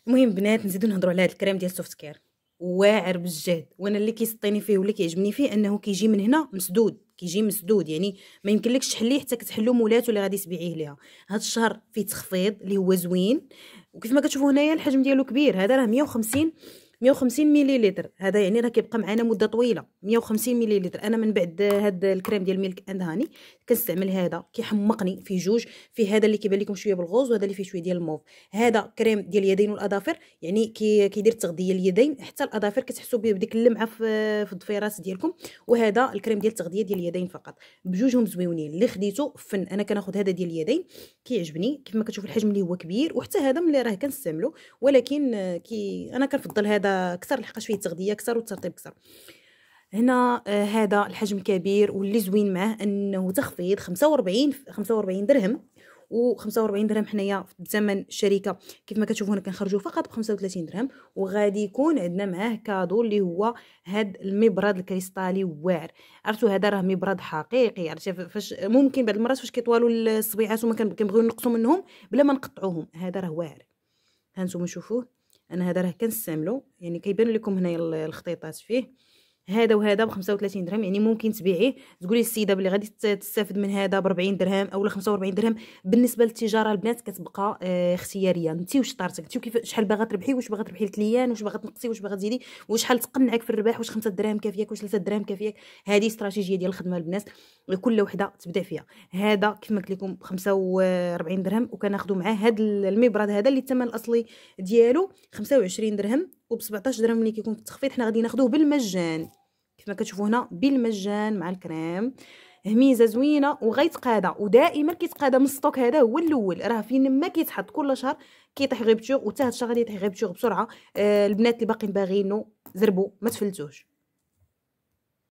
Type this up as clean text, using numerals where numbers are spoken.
المهم بنات نزيدو نهضروا على هذا الكريم ديال سوفت كير، واعر بالجهد. وانا اللي كيسطيني فيه واللي كيعجبني فيه انه كيجي من هنا مسدود، كيجي مسدود، يعني ما يمكنلكش تحليه حتى كتحلو مولاتو اللي غادي تبيعيه ليها. هذا الشهر فيه تخفيض اللي هو زوين، وكيف ما كتشوفوا هنايا الحجم ديالو كبير. هذا راه 150 مليلتر. هذا يعني راه كيبقى معنا مده طويله. 150 مليلتر. انا من بعد هذا الكريم ديال ميلك اند هاني كنستعمل هذا، كيحمقني فيه جوج. فيه هذا اللي كيبان لكم شويه بالغوز، وهذا اللي فيه شويه ديال الموف. هذا كريم ديال اليدين والاظافر، يعني كيدير تغذيه اليدين حتى الاظافر، كتحسوا به بديك اللمعه في الضفيرات ديالكم. وهذا الكريم ديال التغذيه ديال اليدين فقط. بجوجهم زويونين. اللي خديته فن. انا كناخذ هذا ديال اليدين، كيعجبني كيف ما كتشوف الحجم اللي هو كبير، وحتى هذا ملي راه كنستعملو. ولكن انا كنفضل هذا اكثر، لحقاش فيه تغذيه اكثر والترطيب اكثر. هنا هذا الحجم كبير، واللي زوين معاه انه تخفيض 45 درهم. و45 درهم حنايا بثمن الشركه كيف ما كتشوفوا هنا كنخرجوا فقط ب 35 درهم. وغادي يكون عندنا معاه كادو اللي هو هاد المبرد الكريستالي واعر. عرفتوا هذا راه مبرد حقيقي. عرفتي فاش ممكن بعض المرات فاش كيطوالوا الصبيعات وما كنبغيو نقصوا منهم بلا ما نقطعوهم، هذا راه واعر. هانتوما شوفوه. انا هذا راه كنستعملو، يعني كيبان لكم هنايا الخطيطات فيه. هذا وهذا ب 35 درهم، يعني ممكن تبيعيه تقولي للسيده بلي غادي تستافد من هذا ب 40 درهم او 45 درهم. بالنسبه للتجاره البنات كتبقى اختياريه. انت واش طارتك، انت كيف شحال باغا تربحي، واش باغا تربحي الكليان، واش باغا تنقصي، واش باغا تزيدي، وشحال تقنعك في الربح، واش 5 دراهم كافياك، واش 3 دراهم كافياك. هذه استراتيجيه ديال الخدمه البنات، كل وحده تبدا فيها. هذا كيف ما قلت لكم ب 45 درهم، وكناخذوا معاه هذا المبرد هذا اللي الثمن الاصلي ديالو 25 درهم، وب 17 درهم ملي كيكون في التخفيض حنا غادي ناخذوه بالمجان كيف ما كتشوفوا هنا بالمجان مع الكريم. هميزه زوينه وغيتقادا، ودائما كيتقادا من الستوك. هذا هو الاول، راه فين ما كيتحط كل شهر كيطيح غير بتوغ، وحتى هاد الشهر غادي يطيح غير بتوغ بسرعه. البنات اللي باقيين باغيينو زربوا ما تفلتوش.